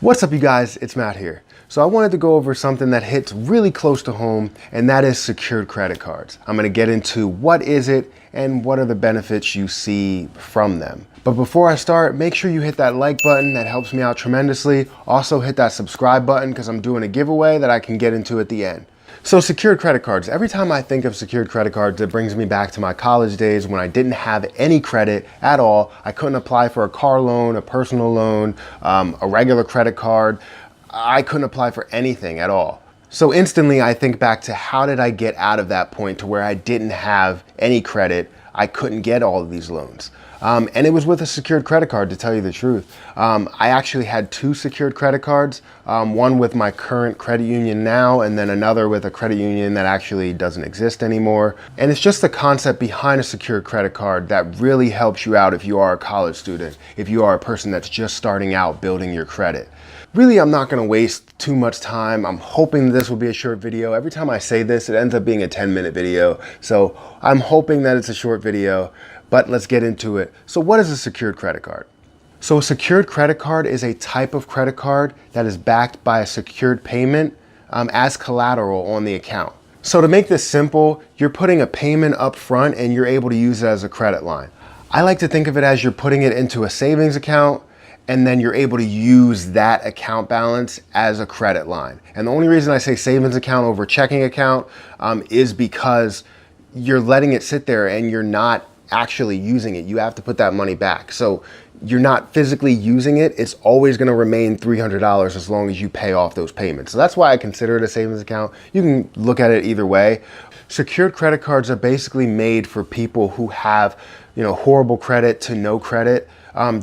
What's up, you guys? It's Matt here. So I wanted to go over something that hits really close to home, and that is secured credit cards. I'm going to get into what is it and what are the benefits you see from them. But before I start, make sure you hit that like button. That helps me out tremendously. Also hit that subscribe button because I'm doing a giveaway that I can get into at the end. So secured credit cards. Every time I think of secured credit cards, it brings me back to my college days when I didn't have any credit at all. I couldn't apply for a car loan, a personal loan, a regular credit card. I couldn't apply for anything at all. So instantly I think back to how did I get out of that point to where I didn't have any credit. I couldn't get all of these loans. And it was with a secured credit card, to tell you the truth. I actually had two secured credit cards, one with my current credit union now, and then another with a credit union that actually doesn't exist anymore. And it's just the concept behind a secured credit card that really helps you out if you are a college student, if you are a person that's just starting out building your credit. Really, I'm not gonna waste too much time. I'm hoping this will be a short video. Every time I say this, it ends up being a 10-minute video. So I'm hoping that it's a short video, but let's get into it. So what is a secured credit card? So a secured credit card is a type of credit card that is backed by a secured payment as collateral on the account. So to make this simple, you're putting a payment up front and you're able to use it as a credit line. I like to think of it as you're putting it into a savings account, and then you're able to use that account balance as a credit line. And the only reason I say savings account over checking account is because you're letting it sit there and you're not actually using it. You have to put that money back. So you're not physically using it. It's always going to remain $300 as long as you pay off those payments. So that's why I consider it a savings account. You can look at it either way. Secured credit cards are basically made for people who have, horrible credit to no credit.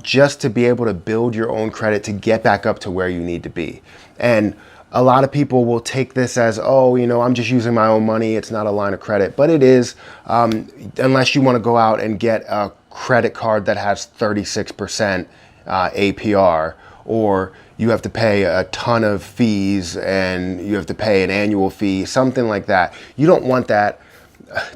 Just to be able to build your own credit to get back up to where you need to be. And a lot of people will take this as, I'm just using my own money. It's not a line of credit, but it is, unless you want to go out and get a credit card that has 36% APR, or you have to pay a ton of fees and you have to pay an annual fee, something like that. You don't want that.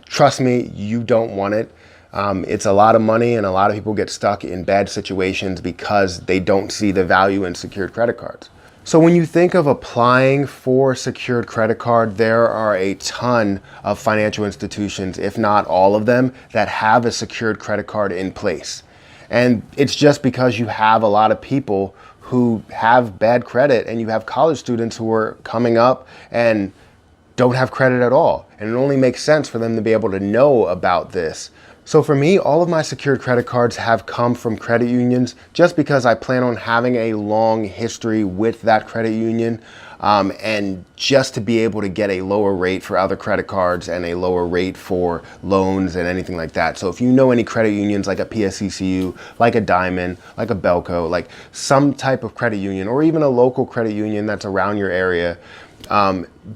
Trust me, you don't want it. It's a lot of money, and a lot of people get stuck in bad situations because they don't see the value in secured credit cards. So when you think of applying for a secured credit card, there are a ton of financial institutions, if not all of them, that have a secured credit card in place. And it's just because you have a lot of people who have bad credit, and you have college students who are coming up and don't have credit at all. And it only makes sense for them to be able to know about this. So for me, all of my secured credit cards have come from credit unions just because I plan on having a long history with that credit union, and just to be able to get a lower rate for other credit cards and a lower rate for loans and anything like that. So if you know any credit unions like a PSCCU, like a Diamond, like a Belco, like some type of credit union, or even a local credit union that's around your area,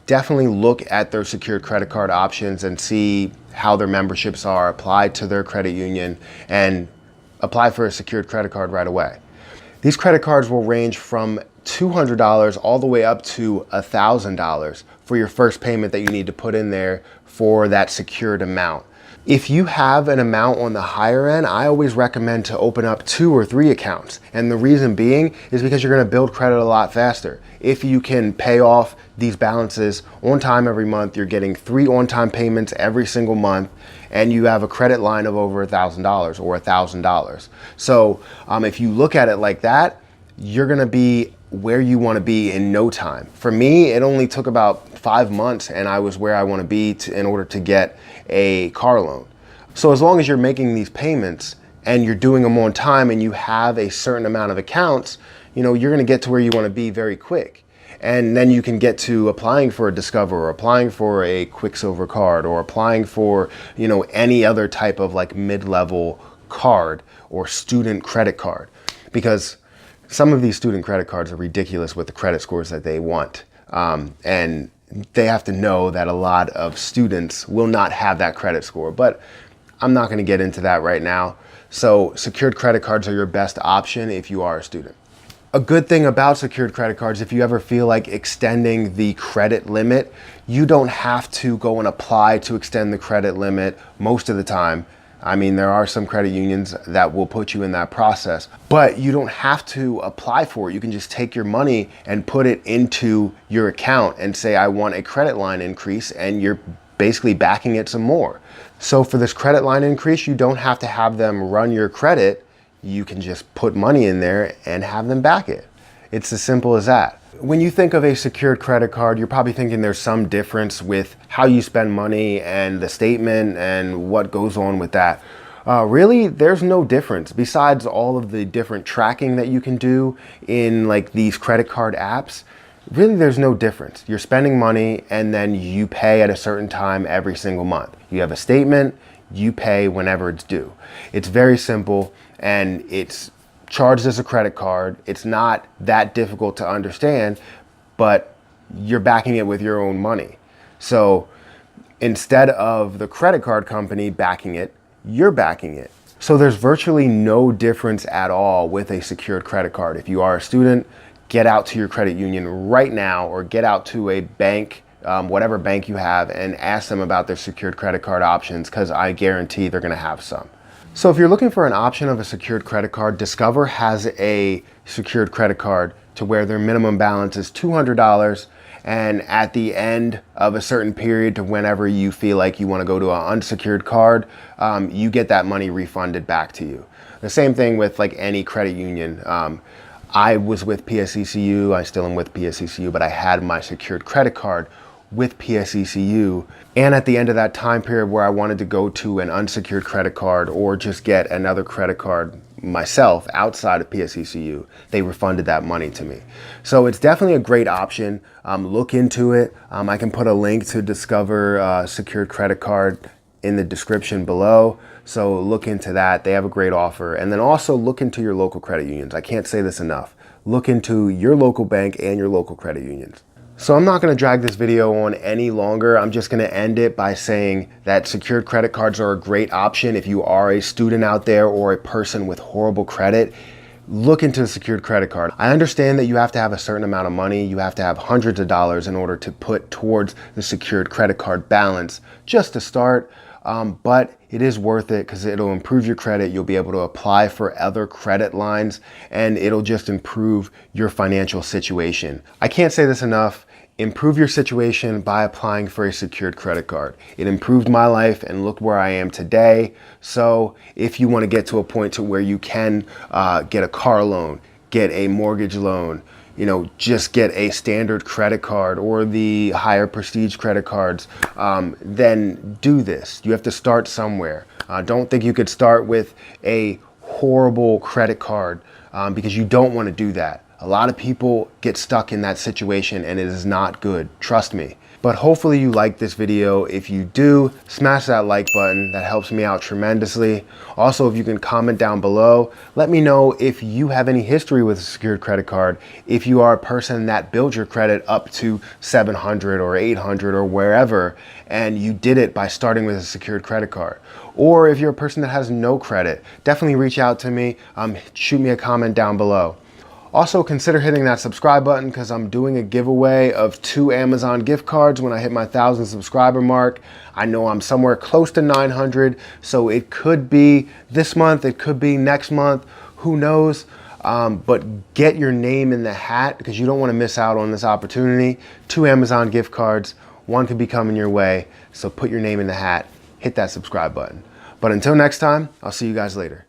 definitely look at their secured credit card options and see how their memberships are, applied to their credit union, and apply for a secured credit card right away. These credit cards will range from $200 all the way up to $1,000 for your first payment that you need to put in there for that secured amount. If you have an amount on the higher end, I always recommend to open up 2 or 3 accounts. And the reason being is because you're gonna build credit a lot faster. If you can pay off these balances on time every month, you're getting 3 on-time payments every single month, and you have a credit line of over $1,000 or $1,000. So if you look at it like that, you're gonna be where you wanna be in no time. For me, it only took about 5 months and I was where I wanna be in order to get a car loan. So as long as you're making these payments and you're doing them on time and you have a certain amount of accounts, you're gonna get to where you wanna be very quick. And then you can get to applying for a Discover, or applying for a Quicksilver card, or applying for, any other type of like mid-level card or student credit card. Because some of these student credit cards are ridiculous with the credit scores that they want. And they have to know that a lot of students will not have that credit score, but I'm not going to get into that right now. So secured credit cards are your best option if you are a student. A good thing about secured credit cards, if you ever feel like extending the credit limit, you don't have to go and apply to extend the credit limit most of the time. I mean, there are some credit unions that will put you in that process, but you don't have to apply for it. You can just take your money and put it into your account and say, I want a credit line increase, and you're basically backing it some more. So for this credit line increase, you don't have to have them run your credit. You can just put money in there and have them back it. It's as simple as that. When you think of a secured credit card, you're probably thinking there's some difference with how you spend money and the statement and what goes on with that. Really, there's no difference besides all of the different tracking that you can do in like these credit card apps. Really, there's no difference. You're spending money and then you pay at a certain time every single month. You have a statement, you pay whenever it's due. It's very simple, and it's charged as a credit card. It's not that difficult to understand, but you're backing it with your own money. So instead of the credit card company backing it, you're backing it. So there's virtually no difference at all with a secured credit card. If you are a student, get out to your credit union right now, or get out to a bank, whatever bank you have, and ask them about their secured credit card options, because I guarantee they're gonna have some. So if you're looking for an option of a secured credit card, Discover has a secured credit card to where their minimum balance is $200, and at the end of a certain period to whenever you feel like you want to go to an unsecured card, you get that money refunded back to you. The same thing with like any credit union. I was with PSECU, I still am with PSECU, but I had my secured credit card with PSECU, and at the end of that time period where I wanted to go to an unsecured credit card or just get another credit card myself outside of PSECU, they refunded that money to me. So it's definitely a great option. Look into it. I can put a link to Discover secured credit card in the description below. So look into that. They have a great offer. And then also look into your local credit unions. I can't say this enough. Look into your local bank and your local credit unions. So I'm not going to drag this video on any longer. I'm just going to end it by saying that secured credit cards are a great option if you are a student out there or a person with horrible credit. Look into a secured credit card. I understand that you have to have a certain amount of money. You have to have hundreds of dollars in order to put towards the secured credit card balance just to start. But it is worth it because it'll improve your credit. You'll be able to apply for other credit lines, and it'll just improve your financial situation. I can't say this enough. Improve your situation by applying for a secured credit card. It improved my life, and look where I am today. So if you want to get to a point to where you can get a car loan, get a mortgage loan, just get a standard credit card or the higher prestige credit cards, then do this. You have to start somewhere. Don't think you could start with a horrible credit card because you don't want to do that. A lot of people get stuck in that situation, and it is not good. Trust me. But hopefully you like this video. If you do, smash that like button. That helps me out tremendously. Also, if you can comment down below, let me know if you have any history with a secured credit card. If you are a person that built your credit up to 700 or 800 or wherever, and you did it by starting with a secured credit card. Or if you're a person that has no credit, definitely reach out to me. Shoot me a comment down below. Also, consider hitting that subscribe button because I'm doing a giveaway of 2 Amazon gift cards when I hit my 1,000 subscriber mark. I know I'm somewhere close to 900, so it could be this month, it could be next month, who knows? But get your name in the hat because you don't want to miss out on this opportunity. 2 Amazon gift cards, 1 could be coming your way, so put your name in the hat, hit that subscribe button. But until next time, I'll see you guys later.